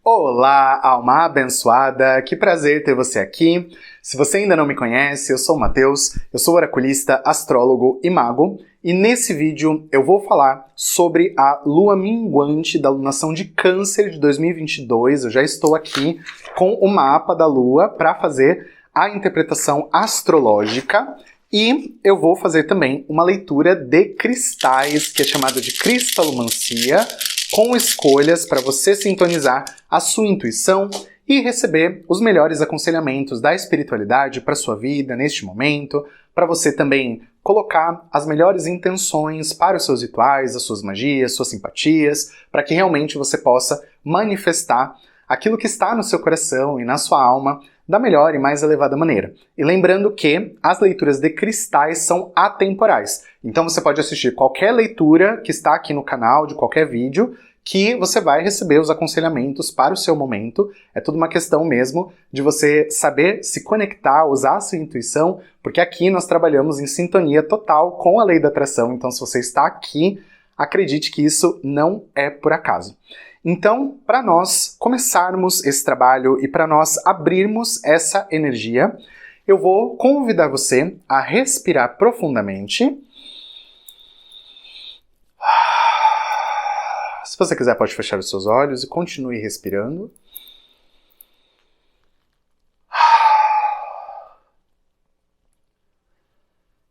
Olá, alma abençoada, que prazer ter você aqui. Se você ainda não me conhece, eu sou o Matheus, eu sou oraculista, astrólogo e mago, e nesse vídeo eu vou falar sobre a lua minguante da lunação de Câncer de 2022. Eu já estou aqui com o mapa da lua para fazer a interpretação astrológica e eu vou fazer também uma leitura de cristais, que é chamada de cristalomancia, com escolhas para você sintonizar a sua intuição e receber os melhores aconselhamentos da espiritualidade para sua vida neste momento, para você também colocar as melhores intenções para os seus rituais, as suas magias, suas simpatias, para que realmente você possa manifestar aquilo que está no seu coração e na sua alma da melhor e mais elevada maneira. E lembrando que as leituras de cristais são atemporais. Então você pode assistir qualquer leitura que está aqui no canal, de qualquer vídeo, que você vai receber os aconselhamentos para o seu momento. É tudo uma questão mesmo de você saber se conectar, usar a sua intuição, porque aqui nós trabalhamos em sintonia total com a lei da atração. Então se você está aqui, acredite que isso não é por acaso. Então, para nós começarmos esse trabalho e para nós abrirmos essa energia, eu vou convidar você a respirar profundamente. Se você quiser, pode fechar os seus olhos e continue respirando.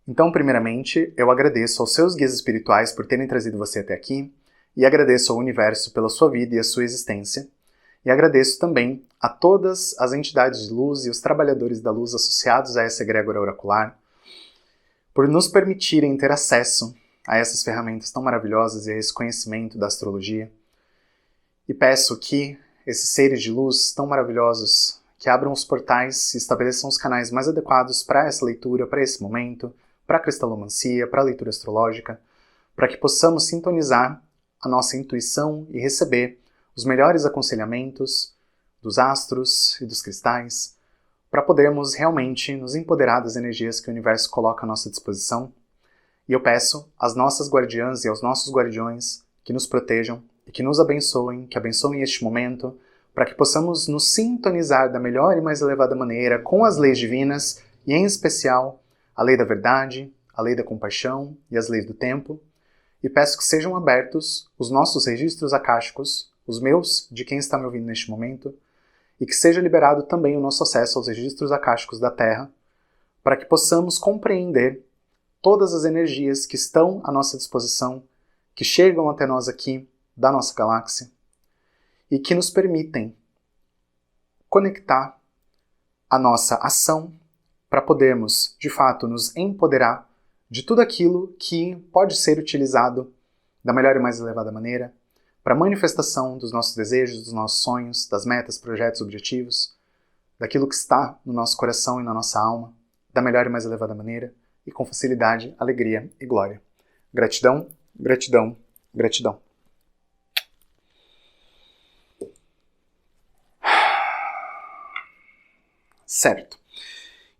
Então, primeiramente, eu agradeço aos seus guias espirituais por terem trazido você até aqui. E agradeço ao universo pela sua vida e a sua existência. E agradeço também a todas as entidades de luz e os trabalhadores da luz associados a essa egrégora oracular por nos permitirem ter acesso a essas ferramentas tão maravilhosas e a esse conhecimento da astrologia. E peço que esses seres de luz tão maravilhosos que abram os portais e estabeleçam os canais mais adequados para essa leitura, para esse momento, para a cristalomancia, para a leitura astrológica, para que possamos sintonizar a nossa intuição e receber os melhores aconselhamentos dos astros e dos cristais para podermos realmente nos empoderar das energias que o universo coloca à nossa disposição. E eu peço às nossas guardiãs e aos nossos guardiões que nos protejam e que nos abençoem, que abençoem este momento, para que possamos nos sintonizar da melhor e mais elevada maneira com as leis divinas e, em especial, a lei da verdade, a lei da compaixão e as leis do tempo. E peço que sejam abertos os nossos registros akáshicos, os meus, de quem está me ouvindo neste momento, e que seja liberado também o nosso acesso aos registros akáshicos da Terra, para que possamos compreender todas as energias que estão à nossa disposição, que chegam até nós aqui, da nossa galáxia, e que nos permitem conectar a nossa ação para podermos, de fato, nos empoderar de tudo aquilo que pode ser utilizado da melhor e mais elevada maneira para a manifestação dos nossos desejos, dos nossos sonhos, das metas, projetos, objetivos, daquilo que está no nosso coração e na nossa alma, da melhor e mais elevada maneira e com facilidade, alegria e glória. Gratidão, gratidão, gratidão. Certo.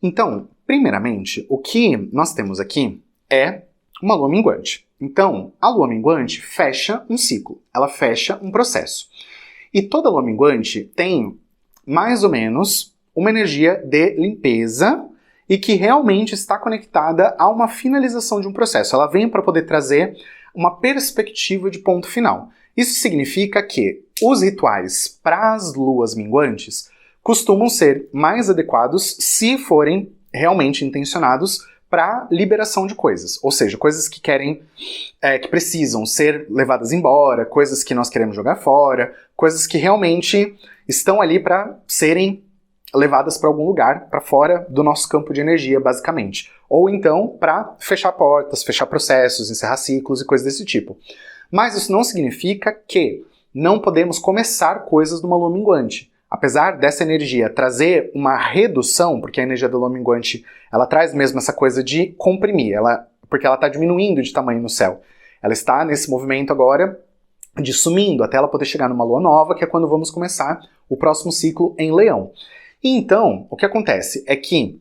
Então, primeiramente, o que nós temos aqui é uma lua minguante. Então, a lua minguante fecha um ciclo, ela fecha um processo. E toda lua minguante tem, mais ou menos, uma energia de limpeza e que realmente está conectada a uma finalização de um processo. Ela vem para poder trazer uma perspectiva de ponto final. Isso significa que os rituais para as luas minguantes costumam ser mais adequados se forem realmente intencionados para liberação de coisas, ou seja, coisas que que precisam ser levadas embora, coisas que nós queremos jogar fora, coisas que realmente estão ali para serem levadas para algum lugar, para fora do nosso campo de energia, basicamente. Ou então para fechar portas, fechar processos, encerrar ciclos e coisas desse tipo. Mas isso não significa que não podemos começar coisas numa lua minguante. Apesar dessa energia trazer uma redução, porque a energia da lua minguante, ela traz mesmo essa coisa de comprimir, porque ela está diminuindo de tamanho no céu. Ela está nesse movimento agora de sumindo, até ela poder chegar numa lua nova, que é quando vamos começar o próximo ciclo em Leão. E então, o que acontece é que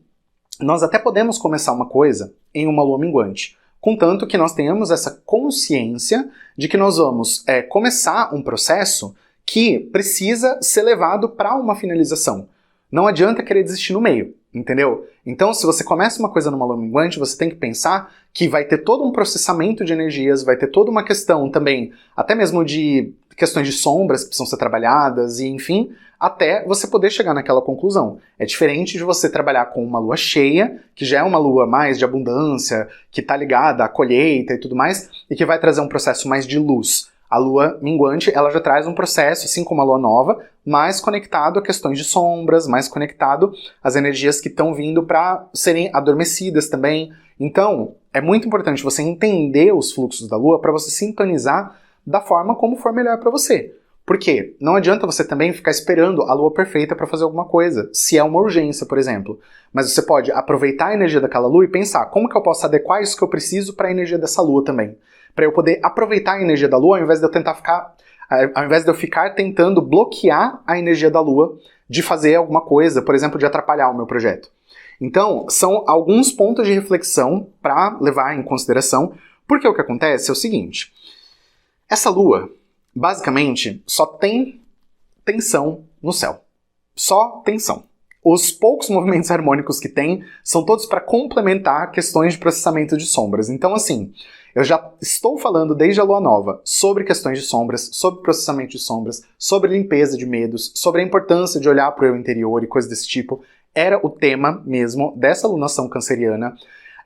nós até podemos começar uma coisa em uma lua minguante, contanto que nós tenhamos essa consciência de que nós vamos começar um processo que precisa ser levado para uma finalização. Não adianta querer desistir no meio, entendeu? Então, se você começa uma coisa numa lua minguante, você tem que pensar que vai ter todo um processamento de energias, vai ter toda uma questão também, até mesmo de questões de sombras que precisam ser trabalhadas, e enfim, até você poder chegar naquela conclusão. É diferente de você trabalhar com uma lua cheia, que já é uma lua mais de abundância, que está ligada à colheita e tudo mais, e que vai trazer um processo mais de luz. A lua minguante, ela já traz um processo, assim como a lua nova, mais conectado a questões de sombras, mais conectado às energias que estão vindo para serem adormecidas também. Então, é muito importante você entender os fluxos da lua para você sintonizar da forma como for melhor para você. Por quê? Não adianta você também ficar esperando a lua perfeita para fazer alguma coisa, se é uma urgência, por exemplo. Mas você pode aproveitar a energia daquela lua e pensar, como que eu posso adequar isso que eu preciso para a energia dessa lua também? Para eu poder aproveitar a energia da lua, ao invés de eu ficar tentando bloquear a energia da lua de fazer alguma coisa, por exemplo, de atrapalhar o meu projeto. Então, são alguns pontos de reflexão para levar em consideração, porque o que acontece é o seguinte: essa lua, basicamente, só tem tensão no céu. Só tensão. Os poucos movimentos harmônicos que tem são todos para complementar questões de processamento de sombras. Então, assim, eu já estou falando desde a lua nova sobre questões de sombras, sobre processamento de sombras, sobre limpeza de medos, sobre a importância de olhar para o eu interior e coisas desse tipo. Era o tema mesmo dessa lunação canceriana,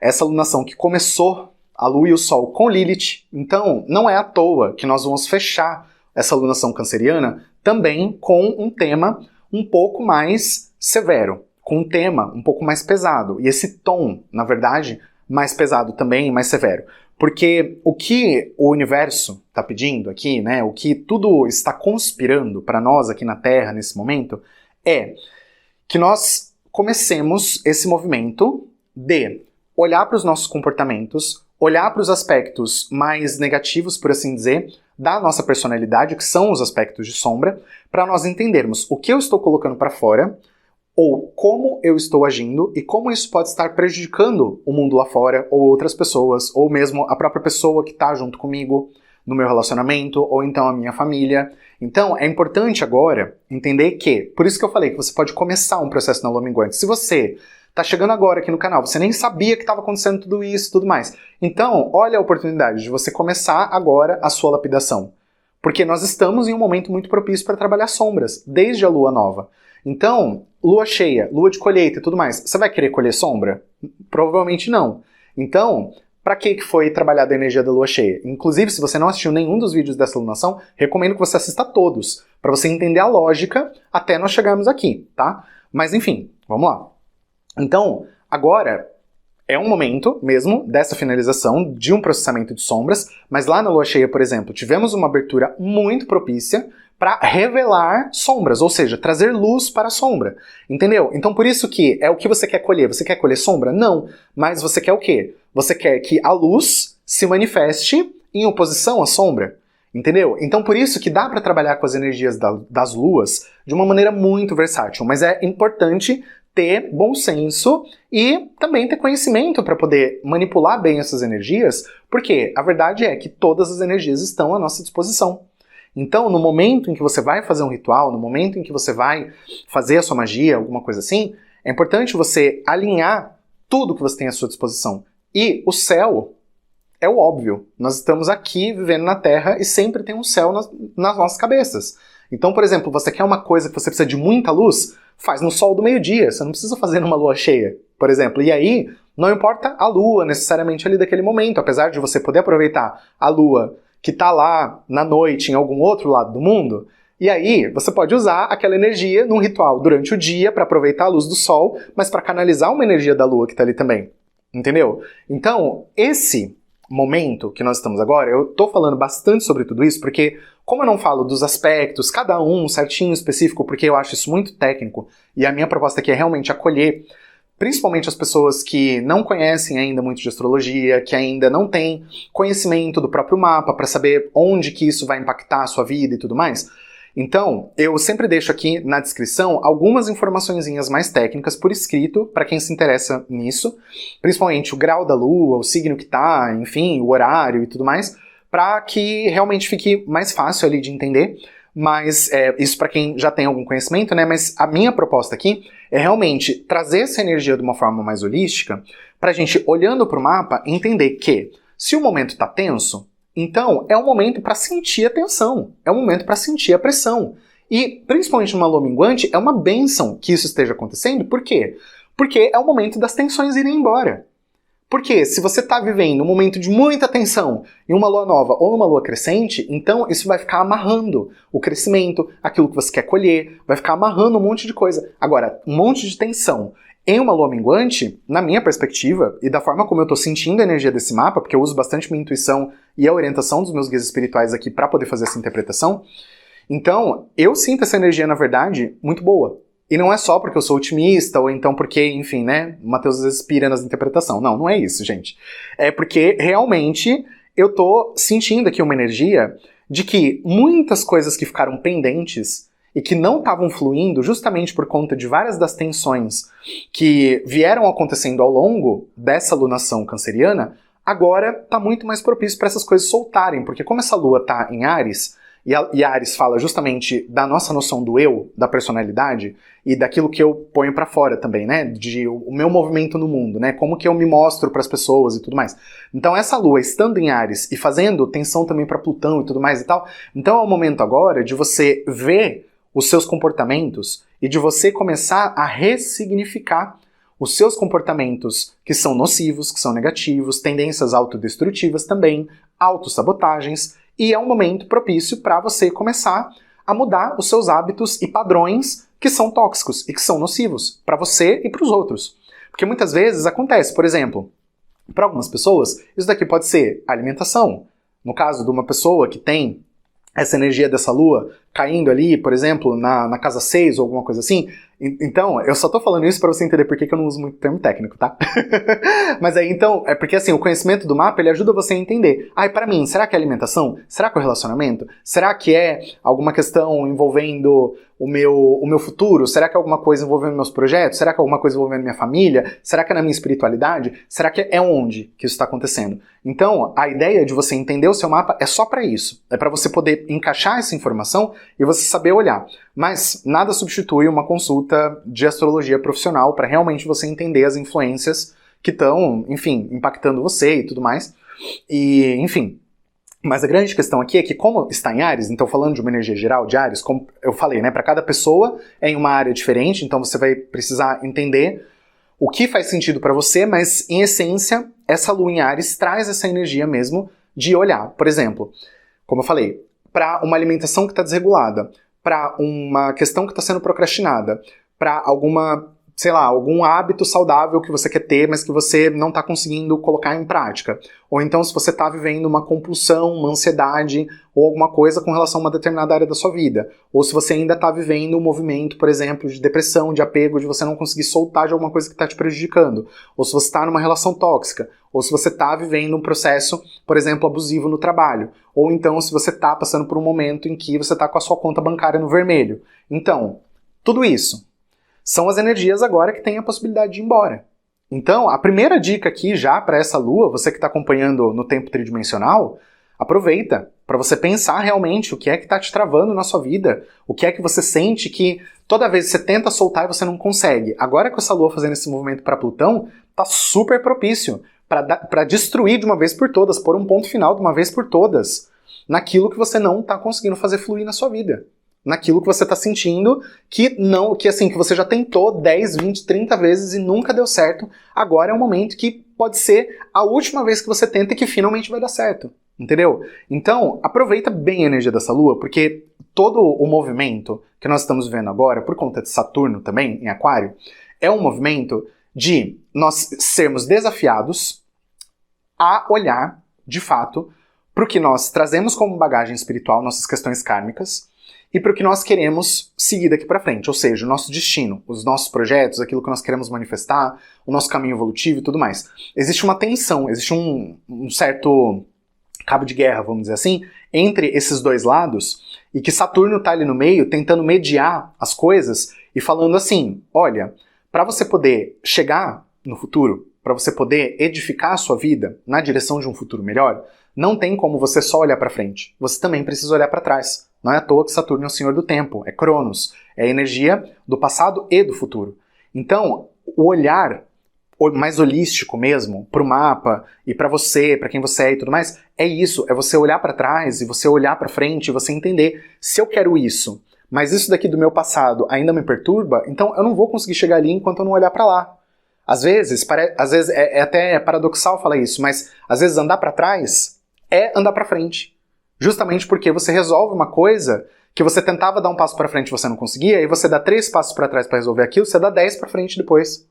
essa lunação que começou a lua e o sol com Lilith. Então, não é à toa que nós vamos fechar essa lunação canceriana também com um tema um pouco mais severo, com um tema um pouco mais pesado. E esse tom, na verdade, mais pesado também, mais severo. Porque o que o universo está pedindo aqui, né, o que tudo está conspirando para nós aqui na Terra nesse momento, é que nós comecemos esse movimento de olhar para os nossos comportamentos, olhar para os aspectos mais negativos, por assim dizer, da nossa personalidade, que são os aspectos de sombra, para nós entendermos o que eu estou colocando para fora, ou como eu estou agindo e como isso pode estar prejudicando o mundo lá fora, ou outras pessoas, ou mesmo a própria pessoa que está junto comigo no meu relacionamento, ou então a minha família. Então, é importante agora entender que, por isso que eu falei que você pode começar um processo na lua minguante. Se você está chegando agora aqui no canal, você nem sabia que estava acontecendo tudo isso e tudo mais. Então, olha a oportunidade de você começar agora a sua lapidação. Porque nós estamos em um momento muito propício para trabalhar sombras, desde a lua nova. Então, lua cheia, lua de colheita e tudo mais, você vai querer colher sombra? Provavelmente não. Então, para que foi trabalhada a energia da lua cheia? Inclusive, se você não assistiu nenhum dos vídeos dessa lunação, recomendo que você assista todos, para você entender a lógica até nós chegarmos aqui, tá? Mas enfim, vamos lá. Então, agora é um momento mesmo dessa finalização de um processamento de sombras, mas lá na lua cheia, por exemplo, tivemos uma abertura muito propícia para revelar sombras, ou seja, trazer luz para a sombra, entendeu? Então por isso que é o que você quer colher. Você quer colher sombra? Não, mas você quer o quê? Você quer que a luz se manifeste em oposição à sombra, entendeu? Então por isso que dá para trabalhar com as energias das luas de uma maneira muito versátil, mas é importante ter bom senso e também ter conhecimento para poder manipular bem essas energias, porque a verdade é que todas as energias estão à nossa disposição. Então, no momento em que você vai fazer um ritual, no momento em que você vai fazer a sua magia, alguma coisa assim, é importante você alinhar tudo que você tem à sua disposição. E o céu é o óbvio. Nós estamos aqui vivendo na Terra e sempre tem um céu nas nossas cabeças. Então, por exemplo, você quer uma coisa que você precisa de muita luz? Faz no sol do meio-dia, você não precisa fazer numa lua cheia, por exemplo. E aí, não importa a lua necessariamente ali daquele momento, apesar de você poder aproveitar a lua que está lá na noite em algum outro lado do mundo, e aí você pode usar aquela energia num ritual durante o dia para aproveitar a luz do sol, mas para canalizar uma energia da lua que está ali também, entendeu? Então, esse momento que nós estamos agora, eu estou falando bastante sobre tudo isso, porque como eu não falo dos aspectos, cada um certinho, específico, porque eu acho isso muito técnico, e a minha proposta aqui é realmente acolher principalmente as pessoas que não conhecem ainda muito de astrologia, que ainda não têm conhecimento do próprio mapa para saber onde que isso vai impactar a sua vida e tudo mais. Então, eu sempre deixo aqui na descrição algumas informaçõezinhas mais técnicas por escrito, para quem se interessa nisso, principalmente o grau da lua, o signo que tá, enfim, o horário e tudo mais, para que realmente fique mais fácil ali de entender. mas isso para quem já tem algum conhecimento, né? Mas a minha proposta aqui é realmente trazer essa energia de uma forma mais holística, pra gente, olhando pro mapa, entender que se o momento tá tenso, então é um momento para sentir a tensão, é um momento para sentir a pressão. E, principalmente numa lua minguante, é uma bênção que isso esteja acontecendo. Por quê? Porque é o momento das tensões irem embora. Porque se você está vivendo um momento de muita tensão em uma lua nova ou numa lua crescente, então isso vai ficar amarrando o crescimento, aquilo que você quer colher, vai ficar amarrando um monte de coisa. Agora, um monte de tensão em uma lua minguante, na minha perspectiva, e da forma como eu estou sentindo a energia desse mapa, porque eu uso bastante minha intuição e a orientação dos meus guias espirituais aqui para poder fazer essa interpretação, então eu sinto essa energia, na verdade, muito boa. E não é só porque eu sou otimista, ou então porque, enfim, né, o Matheus às vezes pira nas interpretações. Não, não é isso, gente. É porque, realmente, eu tô sentindo aqui uma energia de que muitas coisas que ficaram pendentes e que não estavam fluindo justamente por conta de várias das tensões que vieram acontecendo ao longo dessa lunação canceriana, agora tá muito mais propício para essas coisas soltarem, porque como essa lua tá em Áries, e Áries fala justamente da nossa noção do eu, da personalidade, e daquilo que eu ponho pra fora também, né? De o meu movimento no mundo, né? Como que eu me mostro pras pessoas e tudo mais. Então essa lua estando em Áries e fazendo tensão também pra Plutão e tudo mais e tal, então é o momento agora de você ver os seus comportamentos e de você começar a ressignificar os seus comportamentos que são nocivos, que são negativos, tendências autodestrutivas também, autossabotagens, e é um momento propício para você começar a mudar os seus hábitos e padrões que são tóxicos e que são nocivos para você e para os outros. Porque muitas vezes acontece, por exemplo, para algumas pessoas, isso daqui pode ser alimentação. No caso de uma pessoa que tem essa energia dessa lua caindo ali, por exemplo, na casa 6 ou alguma coisa assim. Então, eu só tô falando isso pra você entender por que eu não uso muito termo técnico, tá? Mas aí, então, é porque assim, o conhecimento do mapa, ele ajuda você a entender. Ah, e pra mim, será que é alimentação? Será que é o relacionamento? Será que é alguma questão envolvendo o meu futuro? Será que é alguma coisa envolvendo meus projetos? Será que é alguma coisa envolvendo minha família? Será que é na minha espiritualidade? Será que é onde que isso está acontecendo? Então, a ideia de você entender o seu mapa é só para isso. É para você poder encaixar essa informação e você saber olhar. Mas nada substitui uma consulta de astrologia profissional para realmente você entender as influências que estão, enfim, impactando você e tudo mais. E, enfim. Mas a grande questão aqui é que, como está em Áries, então falando de uma energia geral de Áries, como eu falei, né, para cada pessoa é em uma área diferente, então você vai precisar entender o que faz sentido para você, mas em essência, essa lua em Áries traz essa energia mesmo de olhar. Por exemplo, como eu falei, para uma alimentação que está desregulada, para uma questão que está sendo procrastinada, para alguma, sei lá, algum hábito saudável que você quer ter, mas que você não está conseguindo colocar em prática. Ou então se você está vivendo uma compulsão, uma ansiedade ou alguma coisa com relação a uma determinada área da sua vida. Ou se você ainda está vivendo um movimento, por exemplo, de depressão, de apego, de você não conseguir soltar de alguma coisa que está te prejudicando. Ou se você está numa relação tóxica. Ou se você está vivendo um processo, por exemplo, abusivo no trabalho. Ou então se você está passando por um momento em que você está com a sua conta bancária no vermelho. Então, tudo isso são as energias agora que têm a possibilidade de ir embora. Então, a primeira dica aqui já para essa lua, você que está acompanhando no tempo tridimensional, aproveita para você pensar realmente o que é que está te travando na sua vida, o que é que você sente que toda vez você tenta soltar e você não consegue. Agora com essa lua fazendo esse movimento para Plutão, tá super propício para destruir de uma vez por todas, pôr um ponto final de uma vez por todas naquilo que você não está conseguindo fazer fluir na sua vida. Naquilo que você está sentindo que você já tentou 10, 20, 30 vezes e nunca deu certo. Agora é um momento que pode ser a última vez que você tenta e que finalmente vai dar certo. Entendeu? Então, aproveita bem a energia dessa lua, porque todo o movimento que nós estamos vivendo agora, por conta de Saturno também, em Aquário, é um movimento de nós sermos desafiados a olhar, de fato, para o que nós trazemos como bagagem espiritual, nossas questões kármicas, e para o que nós queremos seguir daqui para frente, ou seja, o nosso destino, os nossos projetos, aquilo que nós queremos manifestar, o nosso caminho evolutivo e tudo mais. Existe uma tensão, existe um certo cabo de guerra, vamos dizer assim, entre esses dois lados, e que Saturno está ali no meio, tentando mediar as coisas e falando assim, olha, para você poder chegar no futuro, para você poder edificar a sua vida na direção de um futuro melhor, não tem como você só olhar para frente, você também precisa olhar para trás. Não é à toa que Saturno é o senhor do tempo, é Cronos, é a energia do passado e do futuro. Então, o olhar mais holístico mesmo, para o mapa e para você, para quem você é e tudo mais, é isso, é você olhar para trás e você olhar para frente e você entender se eu quero isso, mas isso daqui do meu passado ainda me perturba, então eu não vou conseguir chegar ali enquanto eu não olhar para lá. Às vezes é até paradoxal falar isso, mas às vezes andar para trás é andar para frente. Justamente porque você resolve uma coisa que você tentava dar um passo para frente e você não conseguia, e você dá 3 passos para trás para resolver aquilo, você dá 10 para frente depois.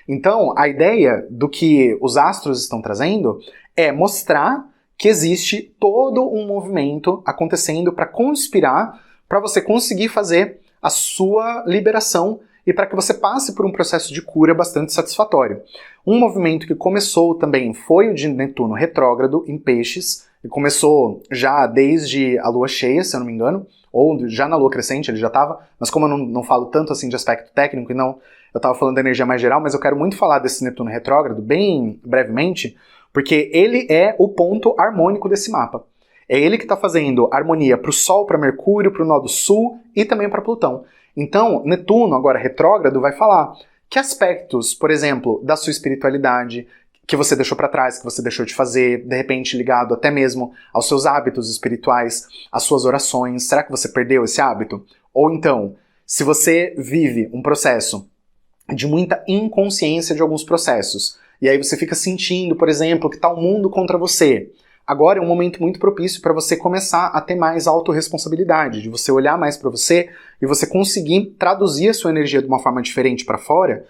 Então, a ideia do que os astros estão trazendo é mostrar que existe todo um movimento acontecendo para conspirar para você conseguir fazer a sua liberação e para que você passe por um processo de cura bastante satisfatório. Um movimento que começou também foi o de Netuno retrógrado em Peixes, e começou já desde a lua cheia, se eu não me engano, ou já na lua crescente ele já estava, mas como eu não falo tanto assim de aspecto técnico, e não, eu estava falando da energia mais geral, mas eu quero muito falar desse Netuno retrógrado, bem brevemente, porque ele é o ponto harmônico desse mapa. É ele que está fazendo harmonia para o Sol, para Mercúrio, para o Nó do Sul e também para Plutão. Então, Netuno, agora retrógrado, vai falar que aspectos, por exemplo, da sua espiritualidade, que você deixou para trás, que você deixou de fazer, de repente ligado até mesmo aos seus hábitos espirituais, às suas orações, será que você perdeu esse hábito? Ou então, se você vive um processo de muita inconsciência de alguns processos, e aí você fica sentindo, por exemplo, que está o mundo contra você, agora é um momento muito propício para você começar a ter mais autorresponsabilidade, de você olhar mais para você e você conseguir traduzir a sua energia de uma forma diferente para fora,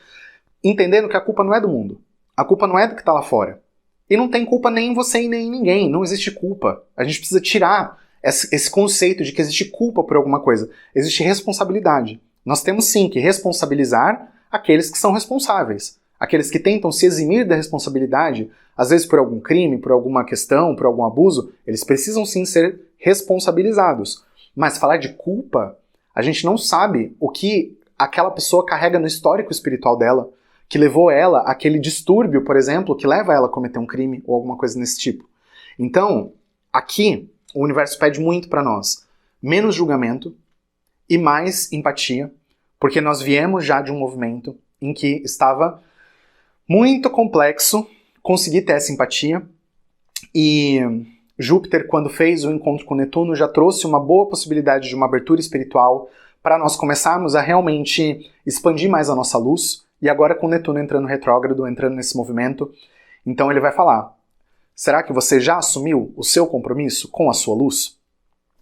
entendendo que a culpa não é do mundo. A culpa não é do que está lá fora. E não tem culpa nem em você e nem em ninguém. Não existe culpa. A gente precisa tirar esse conceito de que existe culpa por alguma coisa. Existe responsabilidade. Nós temos sim que responsabilizar aqueles que são responsáveis. Aqueles que tentam se eximir da responsabilidade, às vezes por algum crime, por alguma questão, por algum abuso, eles precisam sim ser responsabilizados. Mas falar de culpa, a gente não sabe o que aquela pessoa carrega no histórico espiritual dela, que levou ela àquele distúrbio, por exemplo, que leva ela a cometer um crime ou alguma coisa nesse tipo. Então, aqui, o universo pede muito para nós menos julgamento e mais empatia, porque nós viemos já de um movimento em que estava muito complexo conseguir ter essa empatia, e Júpiter, quando fez o encontro com Netuno, já trouxe uma boa possibilidade de uma abertura espiritual para nós começarmos a realmente expandir mais a nossa luz. E agora com Netuno entrando retrógrado, entrando nesse movimento, então ele vai falar, será que você já assumiu o seu compromisso com a sua luz?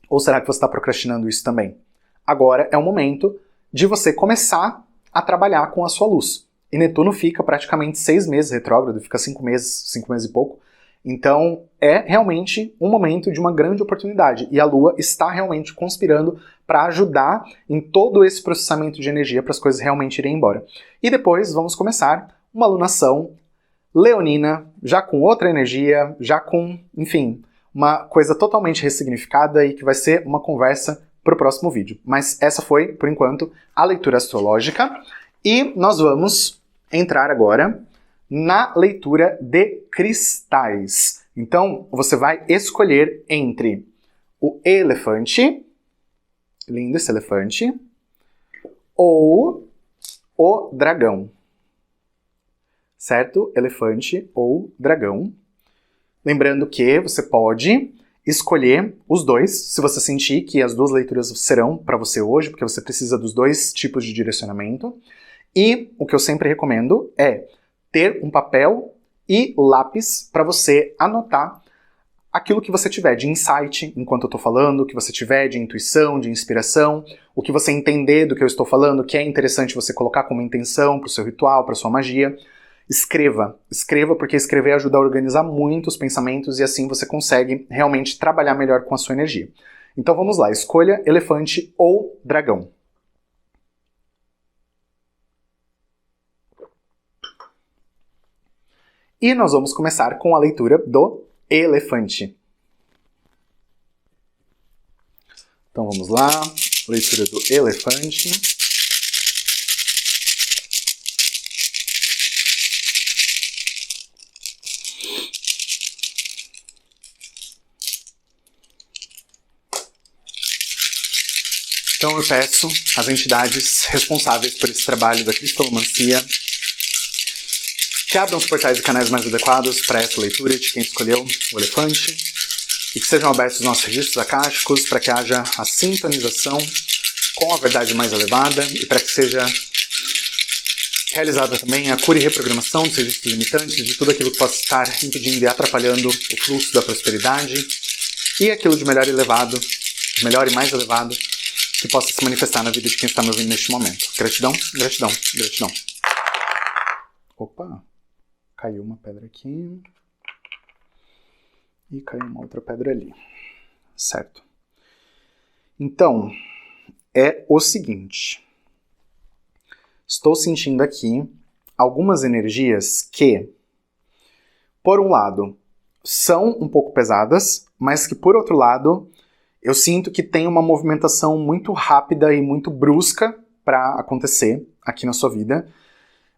Ou será que você está procrastinando isso também? Agora é o momento de você começar a trabalhar com a sua luz. E Netuno fica praticamente 6 meses retrógrado, fica 5 meses e pouco. Então é realmente um momento de uma grande oportunidade. E a Lua está realmente conspirando para ajudar em todo esse processamento de energia para as coisas realmente irem embora. E depois vamos começar uma alunação leonina, já com outra energia, já com, enfim, uma coisa totalmente ressignificada e que vai ser uma conversa para o próximo vídeo. Mas essa foi, por enquanto, a leitura astrológica. E nós vamos entrar agora na leitura de cristais. Então, você vai escolher entre o elefante, lindo esse elefante, ou o dragão. Certo? Elefante ou dragão. Lembrando que você pode escolher os dois, se você sentir que as duas leituras serão para você hoje, porque você precisa dos dois tipos de direcionamento. E o que eu sempre recomendo é ter um papel e lápis para você anotar aquilo que você tiver de insight enquanto eu estou falando, o que você tiver de intuição, de inspiração, o que você entender do que eu estou falando, que é interessante você colocar como intenção para o seu ritual, para a sua magia. Escreva, porque escrever ajuda a organizar muito os pensamentos e assim você consegue realmente trabalhar melhor com a sua energia. Então vamos lá, escolha elefante ou dragão. E nós vamos começar com a leitura do elefante. Então vamos lá, leitura do elefante. Então eu peço às entidades responsáveis por esse trabalho da cristalomancia que abram os portais e canais mais adequados para essa leitura de quem escolheu o elefante e que sejam abertos os nossos registros akáshicos para que haja a sintonização com a verdade mais elevada e para que seja realizada também a cura e reprogramação dos registros limitantes, de tudo aquilo que possa estar impedindo e atrapalhando o fluxo da prosperidade e aquilo de melhor elevado, de melhor e mais elevado, que possa se manifestar na vida de quem está me ouvindo neste momento. Gratidão, gratidão, gratidão. Opa, caiu uma pedra aqui e caiu uma outra pedra ali. Certo. Então, é o seguinte. Estou sentindo aqui algumas energias que, por um lado, são um pouco pesadas, mas que, por outro lado, eu sinto que tem uma movimentação muito rápida e muito brusca para acontecer aqui na sua vida,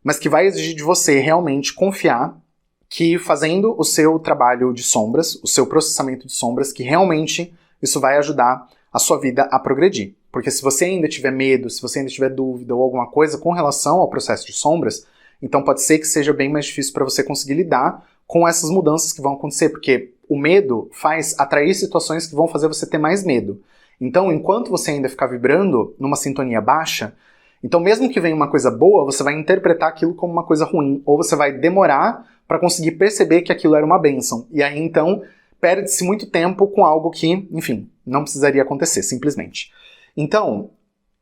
mas que vai exigir de você realmente confiar que fazendo o seu trabalho de sombras, o seu processamento de sombras, que realmente isso vai ajudar a sua vida a progredir. Porque se você ainda tiver medo, se você ainda tiver dúvida ou alguma coisa com relação ao processo de sombras, então pode ser que seja bem mais difícil para você conseguir lidar com essas mudanças que vão acontecer, porque o medo faz atrair situações que vão fazer você ter mais medo. Então, enquanto você ainda ficar vibrando numa sintonia baixa, então mesmo que venha uma coisa boa, você vai interpretar aquilo como uma coisa ruim, ou você vai demorar para conseguir perceber que aquilo era uma bênção. E aí, então, perde-se muito tempo com algo que, enfim, não precisaria acontecer, simplesmente. Então,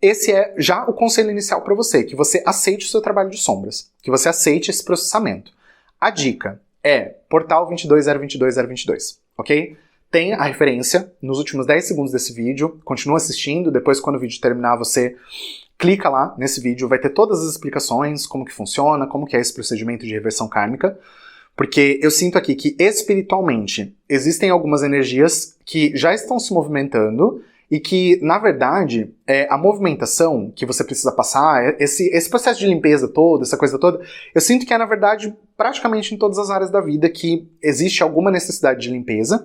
esse é já o conselho inicial para você, que você aceite o seu trabalho de sombras, que você aceite esse processamento. A dica é portal 22022022, ok? Tem a referência nos últimos 10 segundos desse vídeo, continua assistindo, depois quando o vídeo terminar você clica lá nesse vídeo, vai ter todas as explicações, como que funciona, como que é esse procedimento de reversão kármica, porque eu sinto aqui que espiritualmente existem algumas energias que já estão se movimentando e que, na verdade, a movimentação que você precisa passar, esse processo de limpeza todo, essa coisa toda, eu sinto que é, na verdade, praticamente em todas as áreas da vida que existe alguma necessidade de limpeza,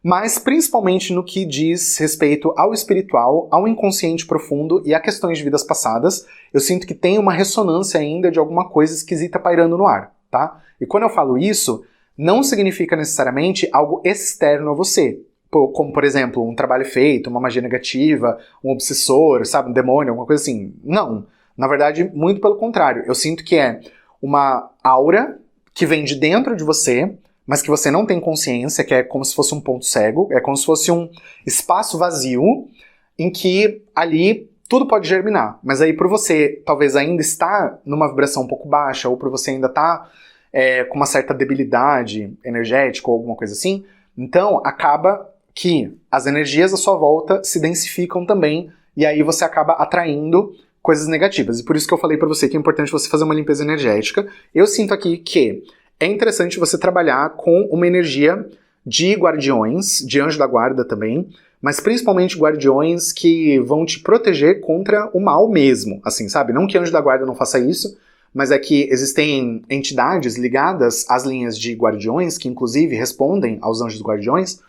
mas principalmente no que diz respeito ao espiritual, ao inconsciente profundo e a questões de vidas passadas, eu sinto que tem uma ressonância ainda de alguma coisa esquisita pairando no ar, tá? E quando eu falo isso, não significa necessariamente algo externo a você, como, por exemplo, um trabalho feito, uma magia negativa, um obsessor, sabe, um demônio, alguma coisa assim. Não. Na verdade, muito pelo contrário. Eu sinto que é uma aura que vem de dentro de você, mas que você não tem consciência, que é como se fosse um ponto cego, é como se fosse um espaço vazio em que ali tudo pode germinar. Mas aí por você talvez ainda estar numa vibração um pouco baixa, ou por você ainda estar com uma certa debilidade energética ou alguma coisa assim, então acaba que as energias à sua volta se densificam também, e aí você acaba atraindo coisas negativas. E por isso que eu falei pra você que é importante você fazer uma limpeza energética. Eu sinto aqui que é interessante você trabalhar com uma energia de guardiões, de anjo da guarda também, mas principalmente guardiões que vão te proteger contra o mal mesmo, assim, sabe? Não que anjo da guarda não faça isso, mas é que existem entidades ligadas às linhas de guardiões, que inclusive respondem aos anjos guardiões,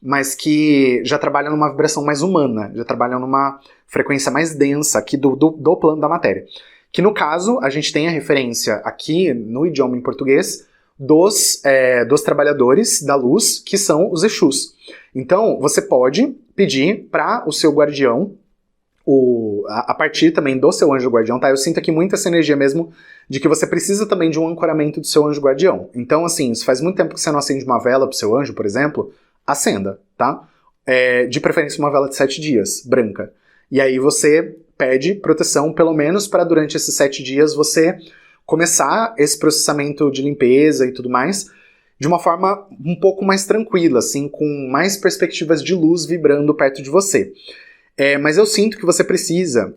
mas que já trabalham numa vibração mais humana, já trabalham numa frequência mais densa aqui do plano da matéria. Que no caso, a gente tem a referência aqui no idioma em português dos trabalhadores da luz, que são os Exus. Então, você pode pedir para o seu guardião, a partir também do seu anjo guardião, tá? Eu sinto aqui muito essa energia mesmo de que você precisa também de um ancoramento do seu anjo guardião. Então, assim, se faz muito tempo que você não acende uma vela pro seu anjo, por exemplo, acenda, tá? De preferência uma vela de 7 dias, branca. E aí você pede proteção, pelo menos para durante esses 7 dias você começar esse processamento de limpeza e tudo mais de uma forma um pouco mais tranquila, assim, com mais perspectivas de luz vibrando perto de você. Mas eu sinto que você precisa,